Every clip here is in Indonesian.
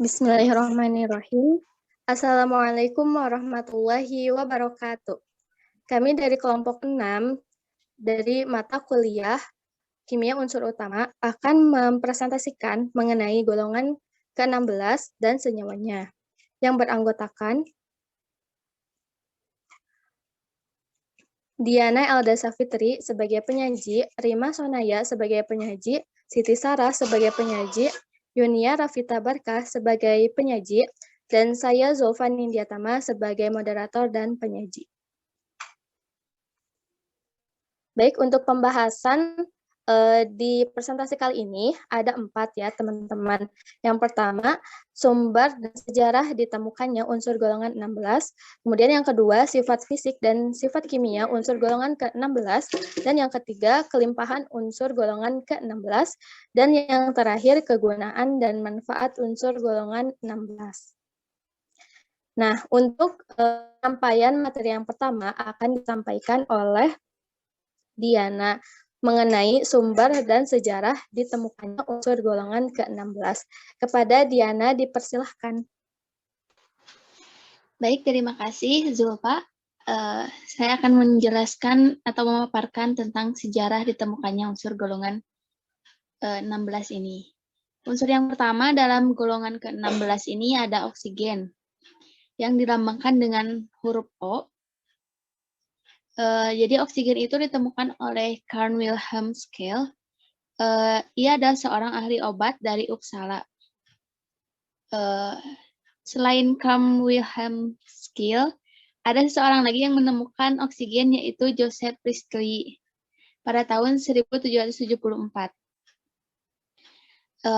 Bismillahirrahmanirrahim. Assalamualaikum warahmatullahi wabarakatuh. Kami dari kelompok 6 dari mata kuliah Kimia Unsur Utama akan mempresentasikan mengenai golongan ke-16 dan senyawanya yang beranggotakan Diana Elda Safitri sebagai penyaji, Rima Sonaya sebagai penyaji, Siti Sarah sebagai penyaji, Yunia Rafita Barkah sebagai penyaji, dan saya Zulfan Nindiatama sebagai moderator dan penyaji. Baik, untuk pembahasan di presentasi kali ini ada 4 ya teman-teman. Yang pertama, sumber dan sejarah ditemukannya unsur golongan 16. Kemudian yang kedua, sifat fisik dan sifat kimia unsur golongan ke-16. Dan yang ketiga, kelimpahan unsur golongan ke-16. Dan yang terakhir, kegunaan dan manfaat unsur golongan 16. Nah, untuk penyampaian materi yang pertama akan disampaikan oleh Diana mengenai sumber dan sejarah ditemukannya unsur golongan ke-16. Kepada Diana dipersilahkan. Baik, terima kasih Zulfa. Saya akan menjelaskan atau memaparkan tentang sejarah ditemukannya unsur golongan 16 ini. Unsur yang pertama dalam golongan ke-16 ini ada oksigen yang dilambangkan dengan huruf O. Jadi oksigen itu ditemukan oleh Carl Wilhelm Scheele. Ia adalah seorang ahli obat dari Uppsala. Selain Carl Wilhelm Scheele, ada seseorang lagi yang menemukan oksigen yaitu Joseph Priestley pada tahun 1774.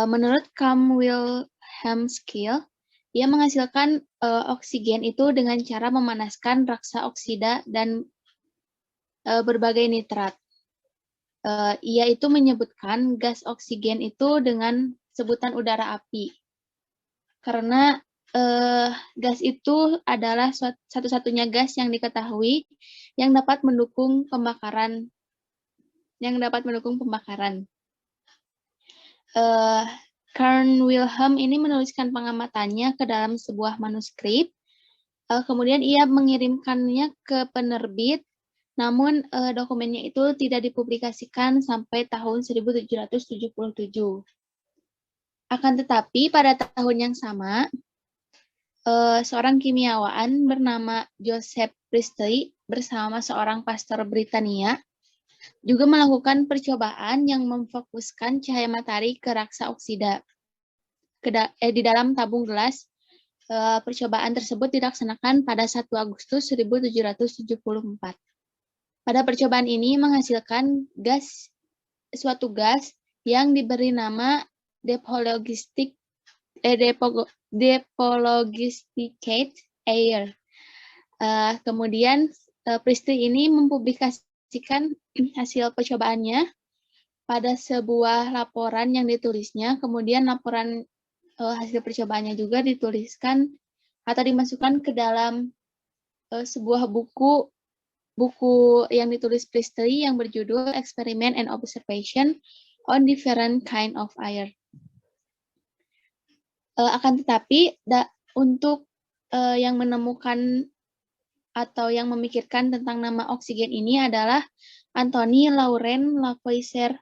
Menurut Carl Wilhelm Scheele, ia menghasilkan oksigen itu dengan cara memanaskan raksa oksida dan berbagai nitrat. Ia itu menyebutkan gas oksigen itu dengan sebutan udara api. Karena gas itu adalah satu-satunya gas yang diketahui yang dapat mendukung pembakaran. Carl Wilhelm ini menuliskan pengamatannya ke dalam sebuah manuskrip. Kemudian ia mengirimkannya ke penerbit. Namun dokumennya itu tidak dipublikasikan sampai tahun 1777. Akan tetapi pada tahun yang sama, seorang kimiawan bernama Joseph Priestley bersama seorang pastor Britania juga melakukan percobaan yang memfokuskan cahaya matahari ke raksa oksida. Di dalam tabung gelas, percobaan tersebut dilaksanakan pada 1 Agustus 1774. Pada percobaan ini menghasilkan suatu gas yang diberi nama depologisticate air. Kemudian Priestley ini mempublikasikan hasil percobaannya pada sebuah laporan yang ditulisnya. Kemudian laporan hasil percobaannya juga dituliskan atau dimasukkan ke dalam sebuah buku yang ditulis Priestley yang berjudul Experiment and Observation on Different Kind of Air. Akan tetapi untuk yang menemukan atau yang memikirkan tentang nama oksigen ini adalah Anthony Laurent Lavoisier.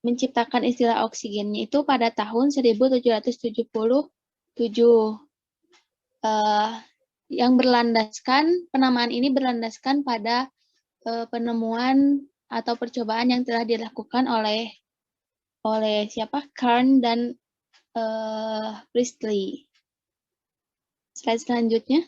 Menciptakan istilah oksigennya itu pada tahun 1777. Yang penamaan ini berlandaskan pada penemuan atau percobaan yang telah dilakukan oleh Carl dan Priestley. Slide selanjutnya.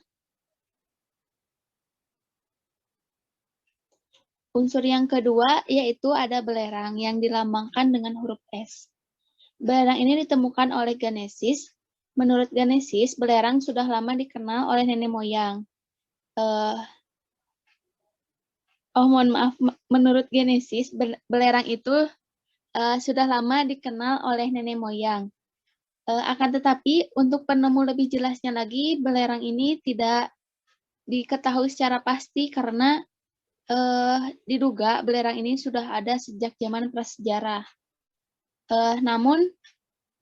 Unsur yang kedua yaitu ada belerang yang dilambangkan dengan huruf S. Belerang ini ditemukan oleh Ganesis. Menurut Ganesis, belerang sudah lama dikenal oleh nenek moyang. Menurut Ganesis, belerang itu sudah lama dikenal oleh nenek moyang. Akan tetapi, untuk penemu lebih jelasnya lagi, belerang ini tidak diketahui secara pasti karena diduga belerang ini sudah ada sejak zaman prasejarah. Namun,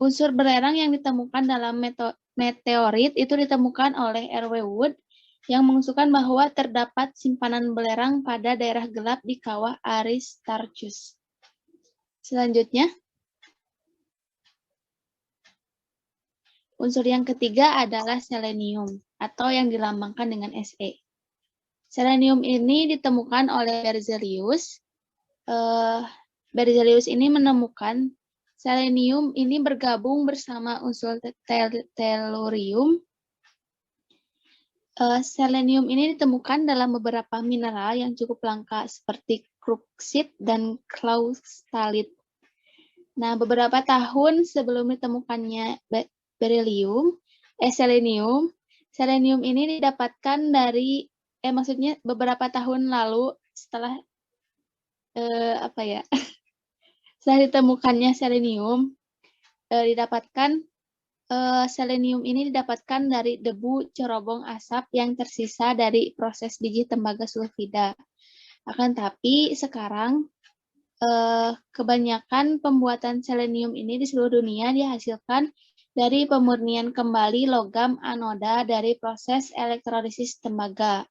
Unsur belerang yang ditemukan dalam meteorit itu ditemukan oleh R.W. Wood yang mengusulkan bahwa terdapat simpanan belerang pada daerah gelap di kawah Aristarchus. Selanjutnya, unsur yang ketiga adalah selenium atau yang dilambangkan dengan Se. Selenium ini ditemukan oleh Berzelius. Berzelius ini menemukan selenium ini bergabung bersama unsur tellurium. Selenium ini ditemukan dalam beberapa mineral yang cukup langka seperti kruxit dan klaustalit. Nah, beberapa tahun sebelum ditemukannya selenium ini didapatkan dari maksudnya beberapa tahun lalu setelah setelah ditemukannya selenium selenium ini didapatkan dari debu cerobong asap yang tersisa dari proses biji tembaga sulfida. Akan tapi sekarang kebanyakan pembuatan selenium ini di seluruh dunia dihasilkan dari pemurnian kembali logam anoda dari proses elektrolisis tembaga.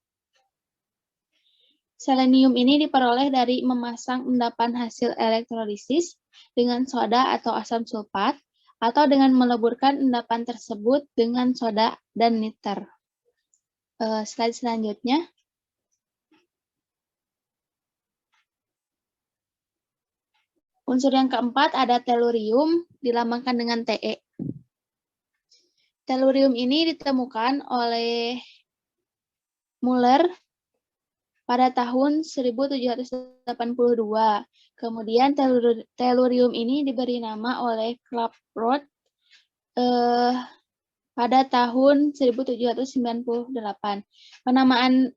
Selenium ini diperoleh dari memasang endapan hasil elektrolisis dengan soda atau asam sulfat, atau dengan meleburkan endapan tersebut dengan soda dan niter. Slide selanjutnya. Unsur yang keempat ada tellurium, dilambangkan dengan Te. Tellurium ini ditemukan oleh Muller pada tahun 1782. Kemudian tellurium ini diberi nama oleh Klaproth pada tahun 1798. Penamaan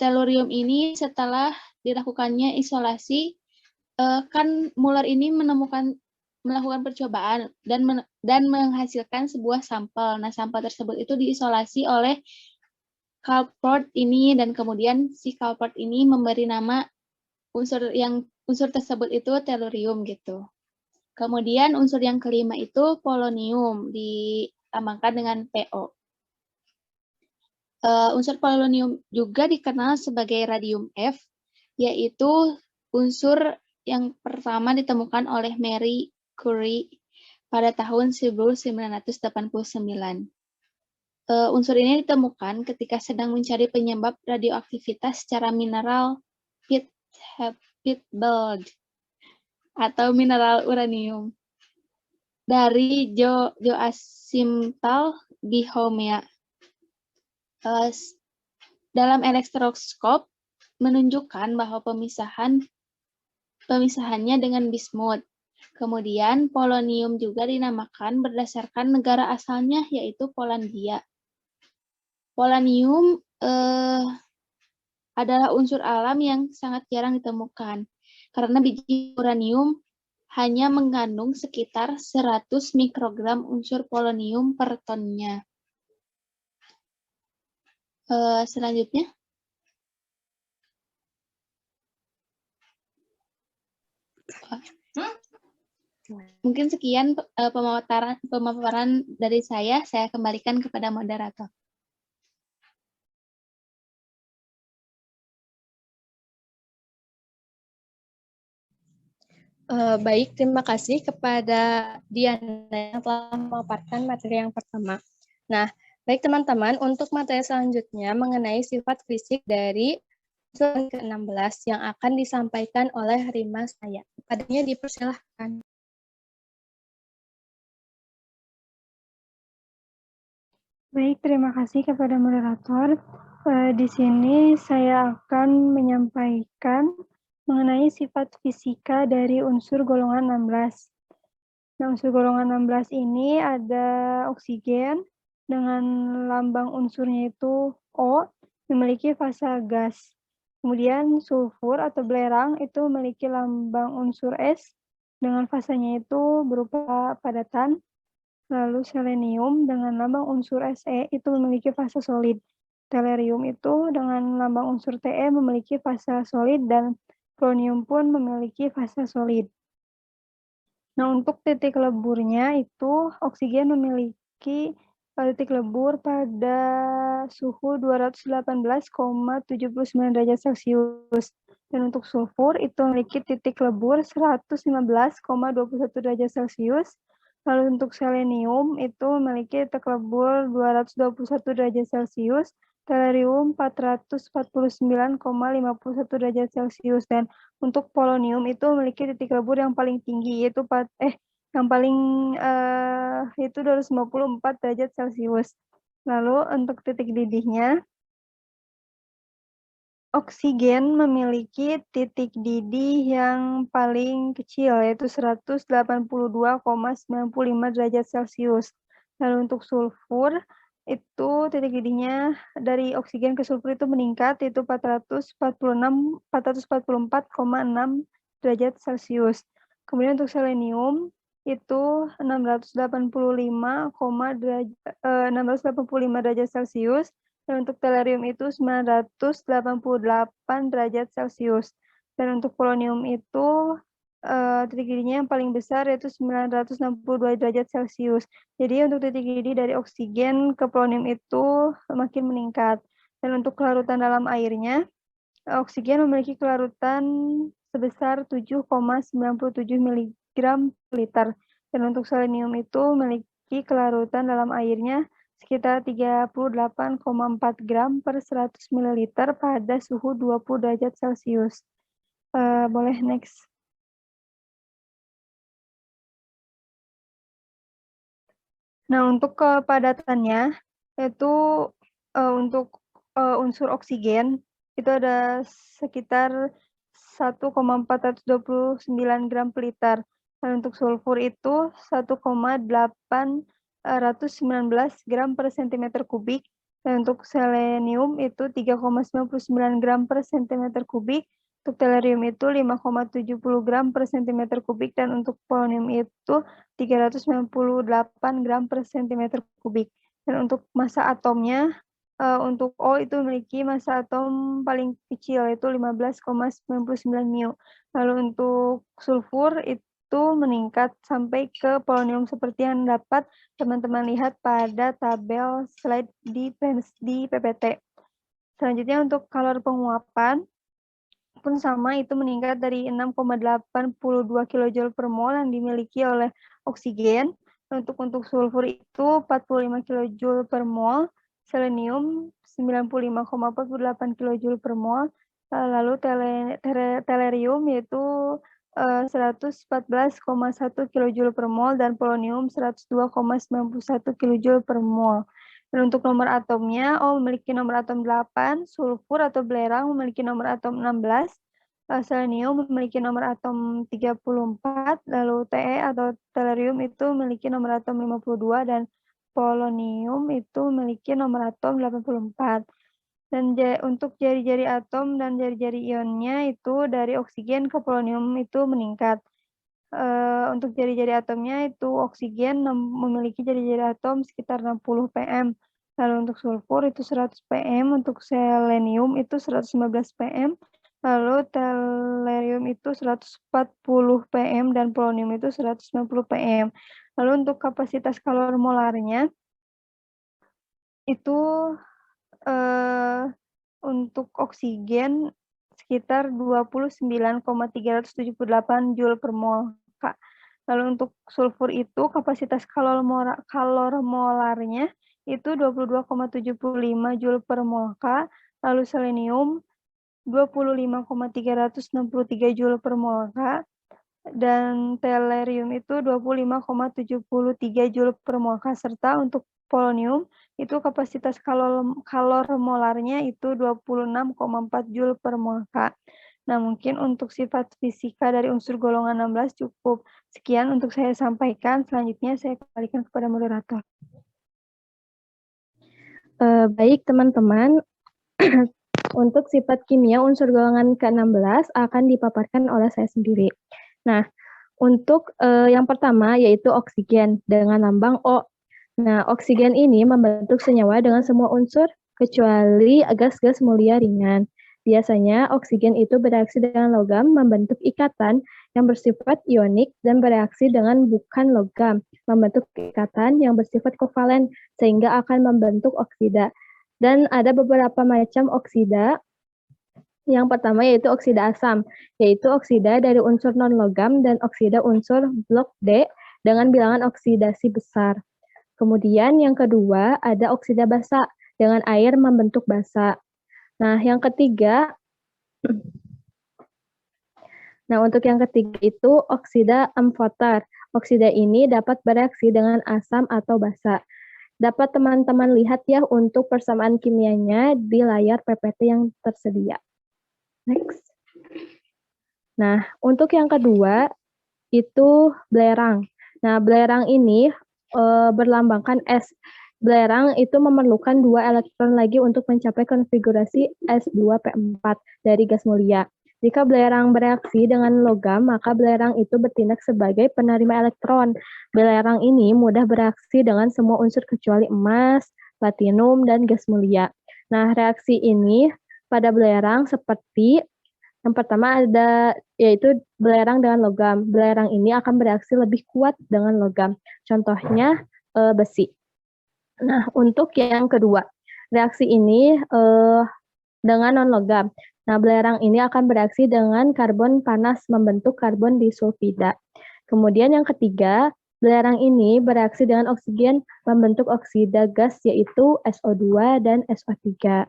tellurium ini setelah dilakukannya isolasi, kan Muller ini melakukan percobaan dan menghasilkan sebuah sampel. Nah, sampel tersebut itu diisolasi oleh Klaproth ini, dan kemudian si Klaproth ini memberi nama unsur tersebut itu tellurium gitu. Kemudian unsur yang kelima itu polonium, dilambangkan dengan Po. Unsur polonium juga dikenal sebagai radium F, yaitu unsur yang pertama ditemukan oleh Marie Curie pada tahun 1989. Unsur ini ditemukan ketika sedang mencari penyebab radioaktivitas secara mineral Pittsburgh atau mineral uranium dari geoasymptal bihomia. Dalam elektroskop menunjukkan bahwa pemisahannya dengan bismut. Kemudian polonium juga dinamakan berdasarkan negara asalnya, yaitu Polandia. Polonium adalah unsur alam yang sangat jarang ditemukan, karena biji uranium hanya mengandung sekitar 100 mikrogram unsur polonium per tonnya. Selanjutnya. Mungkin sekian pemaparan dari saya kembalikan kepada moderator. Baik, terima kasih kepada Diana yang telah memaparkan materi yang pertama. Nah, baik teman-teman, untuk materi selanjutnya mengenai sifat fisik dari unsur ke-16 yang akan disampaikan oleh Rima saya. Kepadanya dipersilahkan. Baik, terima kasih kepada moderator. Di sini saya akan menyampaikan mengenai sifat fisika dari unsur golongan 16. Nah, unsur golongan 16 ini ada oksigen dengan lambang unsurnya itu O, memiliki fasa gas. Kemudian sulfur atau belerang itu memiliki lambang unsur S dengan fasanya itu berupa padatan. Lalu selenium dengan lambang unsur Se itu memiliki fasa solid. Tellurium itu dengan lambang unsur Te memiliki fasa solid, dan polonium pun memiliki fasa solid. Nah, untuk titik leburnya itu oksigen memiliki titik lebur pada suhu 218,79 derajat Celcius. Dan untuk sulfur itu memiliki titik lebur 115,21 derajat Celcius. Lalu untuk selenium itu memiliki titik lebur 221 derajat Celcius, tellurium 449,51 derajat Celcius, dan untuk polonium itu memiliki titik lebur yang paling tinggi yaitu itu 254 derajat Celcius. Lalu untuk titik didihnya, oksigen memiliki titik didih yang paling kecil, yaitu 182,95 derajat Celcius. Lalu untuk sulfur, itu titik didihnya dari oksigen ke sulfur itu meningkat, yaitu 444,6 derajat Celcius. Kemudian untuk selenium, itu 685 derajat Celcius. Dan untuk tellurium itu 988 derajat Celcius. Dan untuk polonium itu titik didihnya yang paling besar yaitu 962 derajat Celcius. Jadi untuk titik didih dari oksigen ke polonium itu semakin meningkat. Dan untuk kelarutan dalam airnya, oksigen memiliki kelarutan sebesar 7,97 mg per liter. Dan untuk selenium itu memiliki kelarutan dalam airnya sekitar 38,4 gram per 100 ml pada suhu 20 derajat Celcius. Boleh next. Nah, untuk kepadatannya, itu untuk unsur oksigen, itu ada sekitar 1,429 gram per liter. Dan untuk sulfur itu 1,819 gram per cm kubik. Dan untuk selenium itu 3,99 gram per cm kubik. Untuk tellurium itu 5,70 gram per cm kubik. Dan untuk polonium itu 398 gram per cm kubik. Dan untuk massa atomnya, untuk O itu memiliki massa atom paling kecil, yaitu 15,99 μ. Lalu untuk sulfur itu meningkat sampai ke polonium seperti yang dapat teman-teman lihat pada tabel slide di PPT. Selanjutnya untuk kalor penguapan pun sama, itu meningkat dari 6,82 kJ per mol yang dimiliki oleh oksigen. Untuk sulfur itu 45 kJ per mol, selenium 95,48 kJ per mol, lalu tellurium yaitu 114,1 kJ per mol, dan polonium 102,91 kJ per mol. Dan untuk nomor atomnya, O memiliki nomor atom 8, sulfur atau belerang memiliki nomor atom 16, selenium memiliki nomor atom 34, lalu Te atau tellurium itu memiliki nomor atom 52, dan polonium itu memiliki nomor atom 84. Dan untuk jari-jari atom dan jari-jari ionnya itu dari oksigen ke polonium itu meningkat. Untuk jari-jari atomnya itu oksigen memiliki jari-jari atom sekitar 60 pm. Lalu untuk sulfur itu 100 pm, untuk selenium itu 115 pm, lalu tellurium itu 140 pm, dan polonium itu 190 pm. Lalu untuk kapasitas kalor molarnya itu untuk oksigen sekitar 29,378 Joule per mol, Kak. Lalu untuk sulfur itu kapasitas kalor molarnya itu 22,75 Joule per mol, Kak. Lalu selenium 25,363 Joule per mol, Kak. Dan tellurium itu 25,73 Joule per mol, Kak. Serta untuk polonium itu kapasitas kalor molarnya itu 26,4 Joule per mol, Kak. Nah, mungkin untuk sifat fisika dari unsur golongan 16 cukup sekian untuk saya sampaikan. Selanjutnya saya kembalikan kepada moderator. Baik, teman-teman. Untuk sifat kimia unsur golongan ke-16 akan dipaparkan oleh saya sendiri. Nah, untuk yang pertama yaitu oksigen dengan lambang O. Nah, oksigen ini membentuk senyawa dengan semua unsur kecuali gas-gas mulia ringan. Biasanya oksigen itu bereaksi dengan logam membentuk ikatan yang bersifat ionik dan bereaksi dengan bukan logam, membentuk ikatan yang bersifat kovalen sehingga akan membentuk oksida. Dan ada beberapa macam oksida. Yang pertama yaitu oksida asam, yaitu oksida dari unsur non-logam dan oksida unsur blok D dengan bilangan oksidasi besar. Kemudian yang kedua ada oksida basa, dengan air membentuk basa. Nah, yang ketiga, untuk yang ketiga itu oksida amfoter. Oksida ini dapat bereaksi dengan asam atau basa. Dapat teman-teman lihat ya untuk persamaan kimianya di layar PPT yang tersedia. Next. Nah, untuk yang kedua itu belerang. Nah, belerang ini berlambangkan S. Belerang itu memerlukan 2 elektron lagi untuk mencapai konfigurasi S2P4 dari gas mulia. Jika belerang bereaksi dengan logam, maka belerang itu bertindak sebagai penerima elektron. Belerang ini mudah bereaksi dengan semua unsur kecuali emas, platinum, dan gas mulia. Nah, reaksi ini pada belerang seperti yang pertama ada yaitu belerang dengan logam. Belerang ini akan bereaksi lebih kuat dengan logam. Contohnya besi. Nah, untuk yang kedua, reaksi ini dengan non-logam. Nah, belerang ini akan bereaksi dengan karbon panas membentuk karbon disulfida. Kemudian yang ketiga, belerang ini bereaksi dengan oksigen membentuk oksida gas yaitu SO2 dan SO3.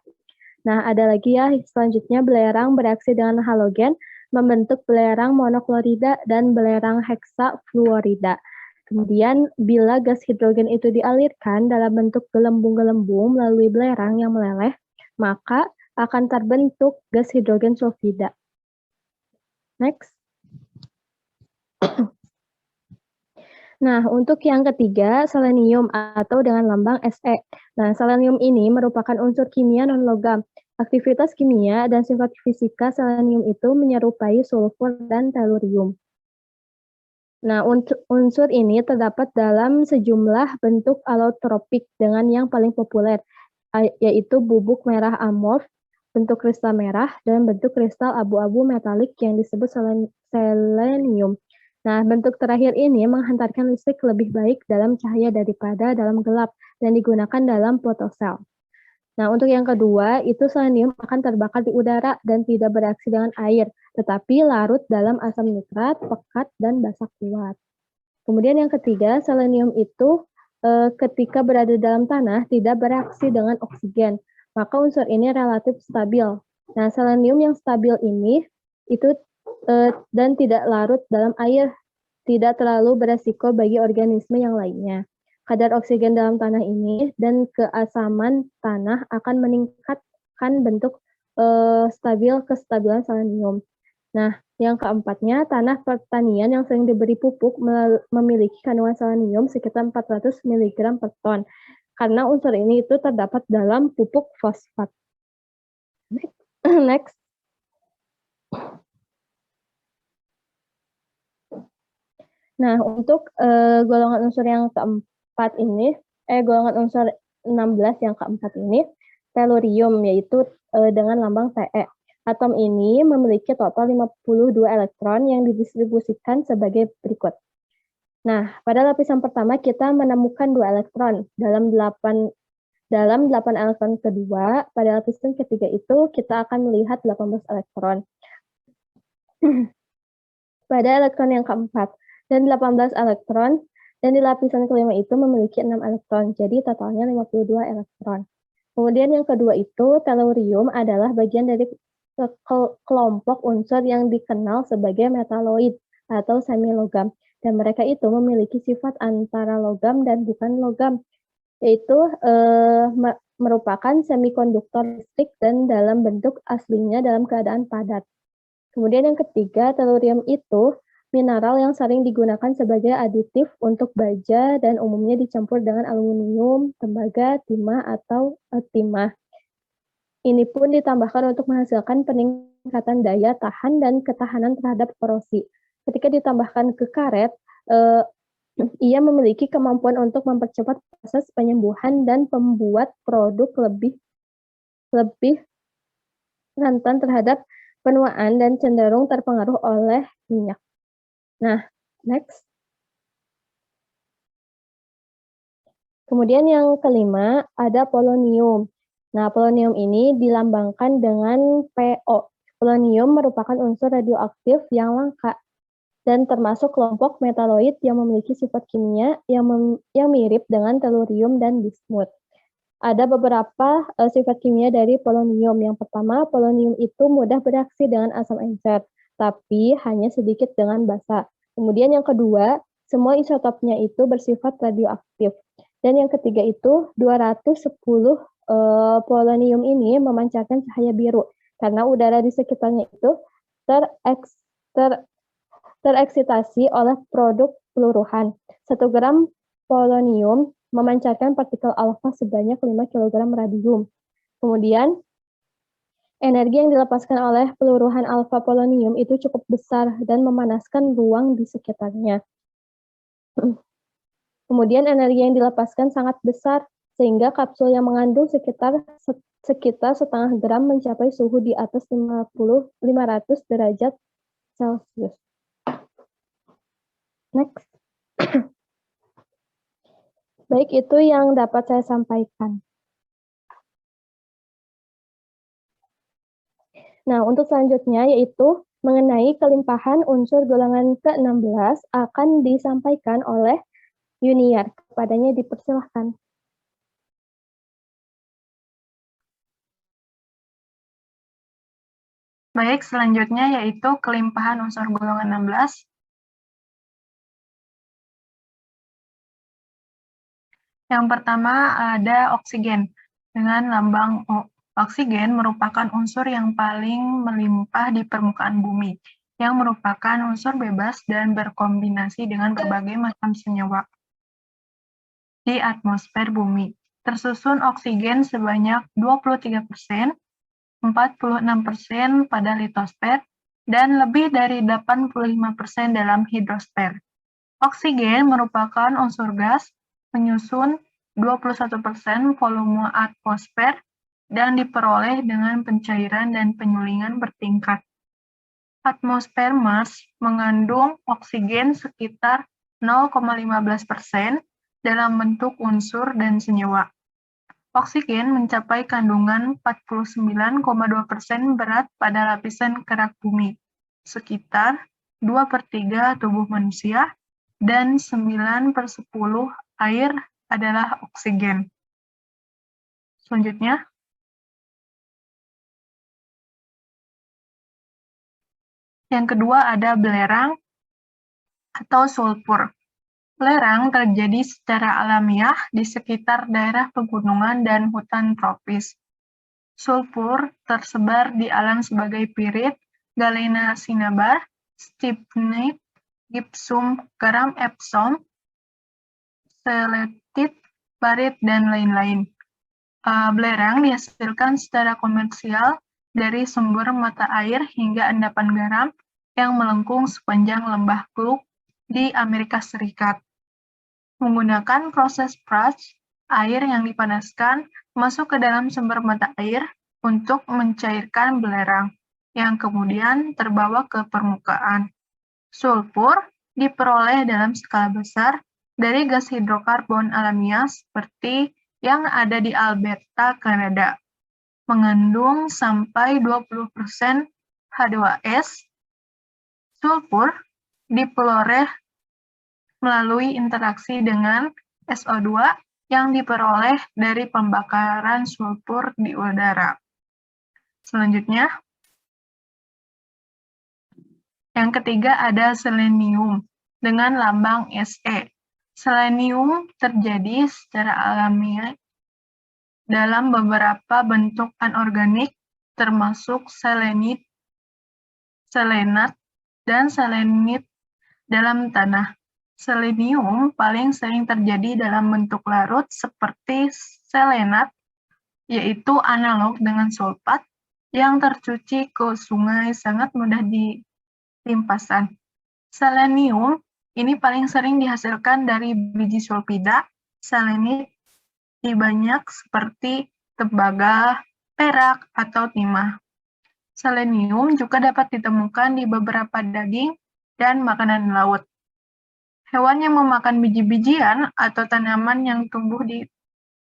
Nah, ada lagi ya selanjutnya belerang bereaksi dengan halogen membentuk belerang monoklorida dan belerang heksafluorida. Kemudian, bila gas hidrogen itu dialirkan dalam bentuk gelembung-gelembung melalui belerang yang meleleh, maka akan terbentuk gas hidrogen sulfida. Next. Nah, untuk yang ketiga, selenium atau dengan lambang Se. Nah, selenium ini merupakan unsur kimia non-logam. Aktivitas kimia dan sifat fisika selenium itu menyerupai sulfur dan tellurium. Nah, unsur ini terdapat dalam sejumlah bentuk alotropik dengan yang paling populer, yaitu bubuk merah amorf, bentuk kristal merah, dan bentuk kristal abu-abu metalik yang disebut selenium. Nah, bentuk terakhir ini menghantarkan listrik lebih baik dalam cahaya daripada dalam gelap dan digunakan dalam fotosel. Nah, untuk yang kedua, itu selenium akan terbakar di udara dan tidak bereaksi dengan air, tetapi larut dalam asam nitrat, pekat, dan basa kuat. Kemudian yang ketiga, selenium itu ketika berada dalam tanah tidak bereaksi dengan oksigen, maka unsur ini relatif stabil. Nah, selenium yang stabil ini itu dan tidak larut dalam air, tidak terlalu beresiko bagi organisme yang lainnya. Kadar oksigen dalam tanah ini dan keasaman tanah akan meningkatkan bentuk stabil kestabilan selenium. Nah, yang keempatnya, tanah pertanian yang sering diberi pupuk memiliki kandungan selenium sekitar 400 mg per ton, karena unsur ini itu terdapat dalam pupuk fosfat. Next. Nah, untuk golongan unsur yang keempat ini, golongan unsur 16 yang keempat ini, tellurium, yaitu dengan lambang Te. Atom ini memiliki total 52 elektron yang didistribusikan sebagai berikut. Nah, pada lapisan pertama kita menemukan 2 elektron. Dalam 8 elektron kedua, pada lapisan ketiga itu kita akan melihat 18 elektron. Pada elektron yang keempat dan 18 elektron, dan di lapisan kelima itu memiliki 6 elektron, jadi totalnya 52 elektron. Kemudian yang kedua itu, tellurium adalah bagian dari kelompok unsur yang dikenal sebagai metaloid atau semilogam, dan mereka itu memiliki sifat antara logam dan bukan logam, yaitu merupakan semikonduktor listrik dan dalam bentuk aslinya dalam keadaan padat. Kemudian yang ketiga, tellurium itu mineral yang sering digunakan sebagai aditif untuk baja dan umumnya dicampur dengan aluminium, tembaga, timah, atau timah. Ini pun ditambahkan untuk menghasilkan peningkatan daya tahan dan ketahanan terhadap korosi. Ketika ditambahkan ke karet, ia memiliki kemampuan untuk mempercepat proses penyembuhan dan membuat produk lebih rentan terhadap penuaan dan cenderung terpengaruh oleh minyak. Nah, next. Kemudian yang kelima ada polonium. Nah, polonium ini dilambangkan dengan PO. Polonium merupakan unsur radioaktif yang langka dan termasuk kelompok metaloid yang memiliki sifat kimia yang mirip dengan tellurium dan bismut. Ada beberapa sifat kimia dari polonium. Yang pertama, polonium itu mudah bereaksi dengan asam encer, tapi hanya sedikit dengan basa. Kemudian yang kedua, semua isotopnya itu bersifat radioaktif. Dan yang ketiga itu 210 polonium ini memancarkan cahaya biru karena udara di sekitarnya itu tereksitasi oleh produk peluruhan. 1 gram polonium memancarkan partikel alfa sebanyak 5 kg radium. Kemudian, energi yang dilepaskan oleh peluruhan alfa polonium itu cukup besar dan memanaskan ruang di sekitarnya. Kemudian energi yang dilepaskan sangat besar, sehingga kapsul yang mengandung sekitar setengah gram mencapai suhu di atas 500 derajat Celcius. Next. Baik, itu yang dapat saya sampaikan. Nah, untuk selanjutnya yaitu mengenai kelimpahan unsur golongan ke-16 akan disampaikan oleh Yuniar. Kepadanya dipersilahkan. Baik, selanjutnya yaitu kelimpahan unsur golongan 16. Yang pertama ada oksigen dengan lambang O. Oksigen merupakan unsur yang paling melimpah di permukaan bumi, yang merupakan unsur bebas dan berkombinasi dengan berbagai macam senyawa di atmosfer bumi. Tersusun oksigen sebanyak 23%, 46% pada litosfer, dan lebih dari 85% dalam hidrosfer. Oksigen merupakan unsur gas menyusun 21% volume atmosfer dan diperoleh dengan pencairan dan penyulingan bertingkat. Atmosfer Mars mengandung oksigen sekitar 0,15% dalam bentuk unsur dan senyawa. Oksigen mencapai kandungan 49,2% berat pada lapisan kerak bumi, sekitar 2/3 tubuh manusia, dan 9/10 air adalah oksigen. Selanjutnya, yang kedua ada belerang atau sulfur. Belerang terjadi secara alamiah di sekitar daerah pegunungan dan hutan tropis. Sulfur tersebar di alam sebagai pirit, galena sinabar, stibnite, gipsum, garam Epsom, seletit, barit, dan lain-lain. Belerang dihasilkan secara komersial dari sumber mata air hingga endapan garam yang melengkung sepanjang lembah Kluk di Amerika Serikat. Menggunakan proses Prach, air yang dipanaskan masuk ke dalam sumber mata air untuk mencairkan belerang, yang kemudian terbawa ke permukaan. Sulfur diperoleh dalam skala besar dari gas hidrokarbon alamiah seperti yang ada di Alberta, Kanada, mengandung sampai 20% H2S. Sulfur diperoleh melalui interaksi dengan SO2 yang diperoleh dari pembakaran sulfur di udara. Selanjutnya, yang ketiga ada selenium dengan lambang Se. Selenium terjadi secara alamiah dalam beberapa bentuk anorganik, termasuk selenit, selenat, dan selenit dalam tanah. Selenium paling sering terjadi dalam bentuk larut seperti selenat, yaitu analog dengan sulfat yang tercuci ke sungai sangat mudah dilimpasan. Selenium ini paling sering dihasilkan dari biji sulfida, selenit di banyak seperti tembaga, perak, atau timah. Selenium juga dapat ditemukan di beberapa daging dan makanan laut. Hewan yang memakan biji-bijian atau tanaman yang tumbuh di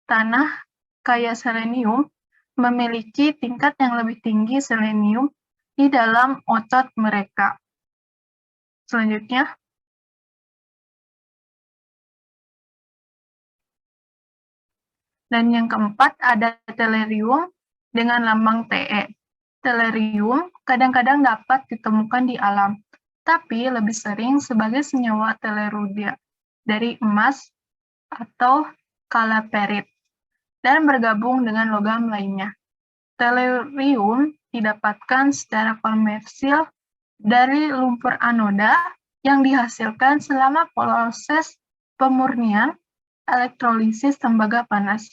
tanah kaya selenium memiliki tingkat yang lebih tinggi selenium di dalam otot mereka. Selanjutnya, dan yang keempat ada tellurium dengan lambang Te. Tellurium kadang-kadang dapat ditemukan di alam, tapi lebih sering sebagai senyawa telluria dari emas atau kalaperit dan bergabung dengan logam lainnya. Tellurium didapatkan secara komersil dari lumpur anoda yang dihasilkan selama proses pemurnian elektrolisis tembaga panas.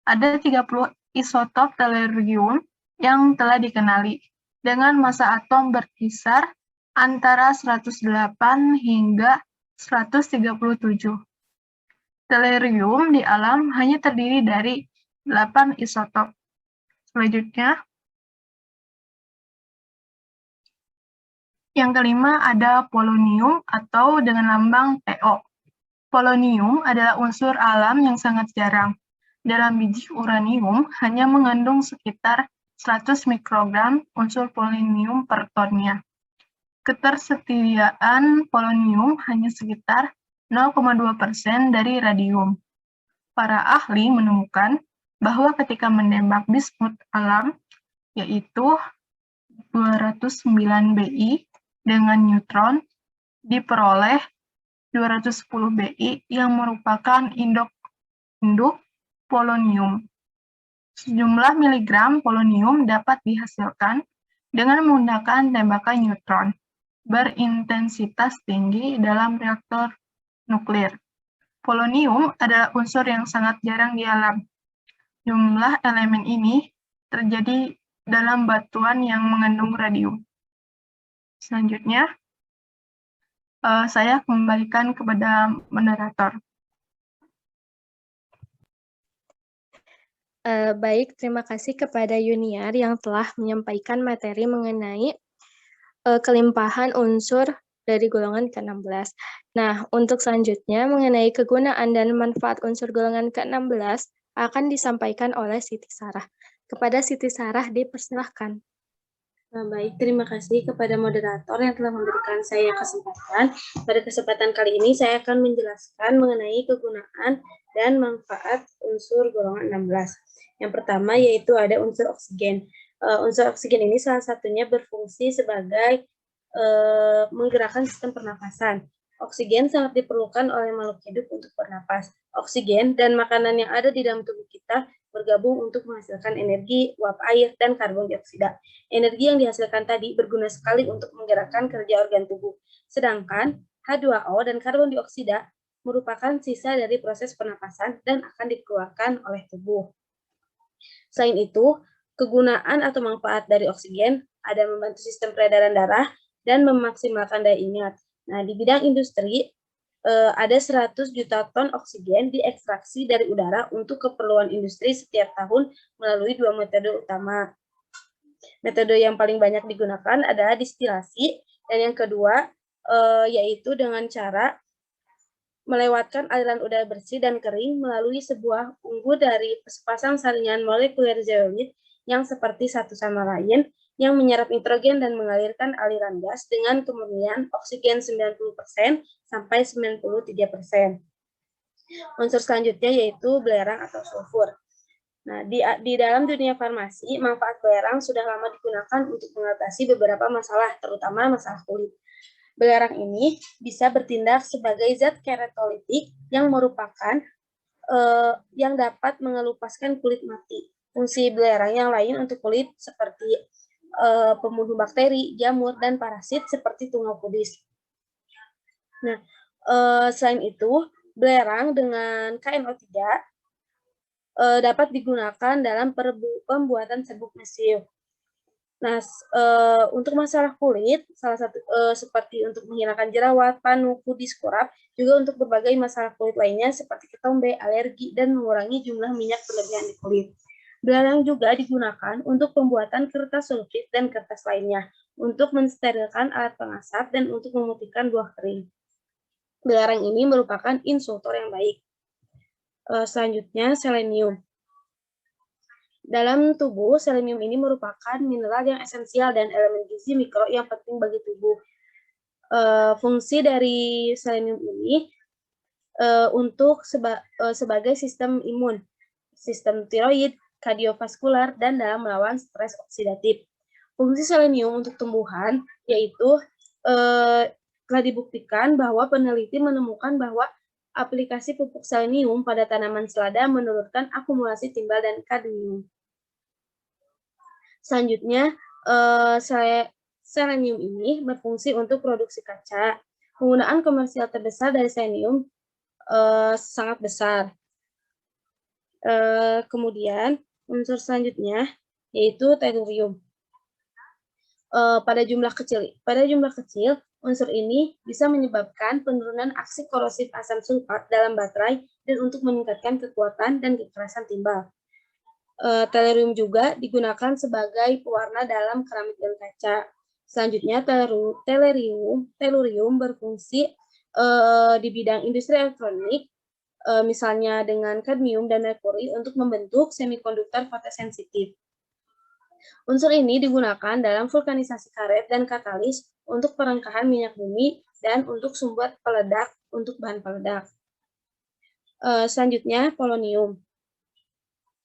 Ada 30 isotop tellurium yang telah dikenali, dengan massa atom berkisar antara 108 hingga 137. Tellurium di alam hanya terdiri dari 8 isotop. Selanjutnya, yang kelima ada polonium atau dengan lambang Po. Polonium adalah unsur alam yang sangat jarang. Dalam biji uranium hanya mengandung sekitar 100 mikrogram unsur polonium per tonnya. Ketersediaan polonium hanya sekitar 0,2% dari radium. Para ahli menemukan bahwa ketika menembak bismut alam, yaitu 209 Bi dengan neutron, diperoleh 210 Bi yang merupakan induk polonium. Sejumlah miligram polonium dapat dihasilkan dengan menggunakan tembakan neutron berintensitas tinggi dalam reaktor nuklir. Polonium adalah unsur yang sangat jarang di alam. Jumlah elemen ini terjadi dalam batuan yang mengandung radium. Selanjutnya, saya kembalikan kepada moderator. Baik, terima kasih kepada Yuniar yang telah menyampaikan materi mengenai kelimpahan unsur dari golongan ke-16. Nah, untuk selanjutnya mengenai kegunaan dan manfaat unsur golongan ke-16 akan disampaikan oleh Siti Sarah. Kepada Siti Sarah dipersilahkan. Baik, terima kasih kepada moderator yang telah memberikan saya kesempatan. Pada kesempatan kali ini saya akan menjelaskan mengenai kegunaan dan manfaat unsur golongan 16. Yang pertama yaitu ada unsur oksigen. Unsur oksigen ini salah satunya berfungsi sebagai menggerakkan sistem pernapasan. Oksigen sangat diperlukan oleh makhluk hidup untuk bernapas. Oksigen dan makanan yang ada di dalam tubuh kita bergabung untuk menghasilkan energi, uap air, dan karbon dioksida. Energi yang dihasilkan tadi berguna sekali untuk menggerakkan kerja organ tubuh. Sedangkan H2O dan karbon dioksida merupakan sisa dari proses pernapasan dan akan dikeluarkan oleh tubuh. Selain itu, kegunaan atau manfaat dari oksigen ada membantu sistem peredaran darah dan memaksimalkan daya ingat. Nah, di bidang industri, ada 100 juta ton oksigen diekstraksi dari udara untuk keperluan industri setiap tahun melalui 2 metode utama. Metode yang paling banyak digunakan adalah distilasi, dan yang kedua yaitu dengan cara melewatkan aliran udara bersih dan kering melalui sebuah unggu dari sepasang saringan molekuler zeolit yang seperti satu sama lain, yang menyerap nitrogen dan mengalirkan aliran gas dengan kemurnian oksigen 90% sampai 93%. Unsur selanjutnya yaitu belerang atau sulfur. Nah, di dalam dunia farmasi, manfaat belerang sudah lama digunakan untuk mengatasi beberapa masalah, terutama masalah kulit. Belerang ini bisa bertindak sebagai zat keratolitik yang merupakan yang dapat mengelupaskan kulit mati. Fungsi belerang yang lain untuk kulit seperti pembunuh bakteri, jamur, dan parasit seperti tungau kudis. Nah, selain itu, belerang dengan KNO3 dapat digunakan dalam pembuatan serbuk mesiu. Nah, untuk masalah kulit, salah satu seperti untuk menghilangkan jerawat, panu, kudis, kurap, juga untuk berbagai masalah kulit lainnya seperti ketombe, alergi, dan mengurangi jumlah minyak berlebihan di kulit. Belerang juga digunakan untuk pembuatan kertas sulfit dan kertas lainnya. untuk mensterilkan alat pengasap dan untuk memutihkan buah kering. Belerang ini merupakan insultor yang baik. Selanjutnya, selenium. Dalam tubuh, selenium ini merupakan mineral yang esensial dan elemen gizi mikro yang penting bagi tubuh. Fungsi dari selenium ini untuk sebagai sistem imun, sistem tiroid, kardiovaskular, dan dalam melawan stres oksidatif. Fungsi selenium untuk tumbuhan yaitu telah dibuktikan bahwa peneliti menemukan bahwa aplikasi pupuk selenium pada tanaman selada menurunkan akumulasi timbal dan kadmium. Selanjutnya, selenium ini berfungsi untuk produksi kaca. Penggunaan komersial terbesar dari selenium sangat besar. Kemudian, unsur selanjutnya yaitu tellurium. Pada jumlah kecil, unsur ini bisa menyebabkan penurunan aksi korosif asam sulfat dalam baterai dan untuk meningkatkan kekuatan dan kekerasan timbal. Tellurium juga digunakan sebagai pewarna dalam keramik dan kaca. Selanjutnya, tellurium berfungsi di bidang industri elektronik, misalnya dengan kadmium dan merkuri untuk membentuk semikonduktor fotosensitif. Unsur ini digunakan dalam vulkanisasi karet dan katalis untuk perengkahan minyak bumi dan untuk sumber peledak untuk bahan peledak. Selanjutnya, polonium.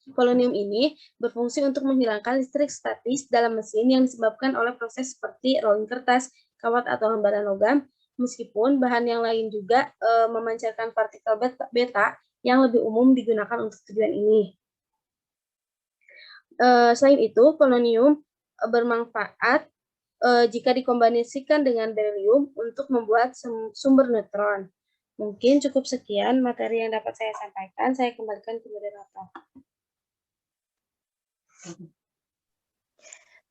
Polonium ini berfungsi untuk menghilangkan listrik statis dalam mesin yang disebabkan oleh proses seperti rolling kertas, kawat atau lembaran logam, meskipun bahan yang lain juga memancarkan partikel beta yang lebih umum digunakan untuk tujuan ini. Selain itu, polonium bermanfaat jika dikombinasikan dengan berium untuk membuat sumber neutron. Mungkin cukup sekian materi yang dapat saya sampaikan. Saya kembalikan ke moderator.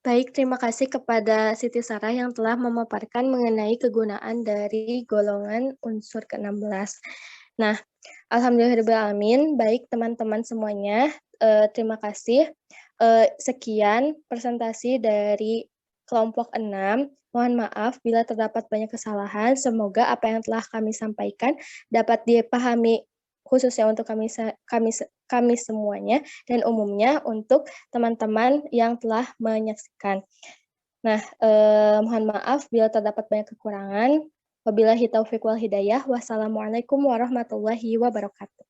Baik, terima kasih kepada Siti Sarah yang telah memaparkan mengenai kegunaan dari golongan unsur ke-16. Nah, alhamdulillahirrahmanirrahim. Baik teman-teman semuanya, terima kasih. Sekian presentasi dari kelompok 6. Mohon maaf bila terdapat banyak kesalahan. Semoga apa yang telah kami sampaikan dapat dipahami khususnya untuk kami semuanya dan umumnya untuk teman-teman yang telah menyaksikan. Nah, mohon maaf bila terdapat banyak kekurangan. Wabillahi taufiq wal hidayah. Wassalamualaikum warahmatullahi wabarakatuh.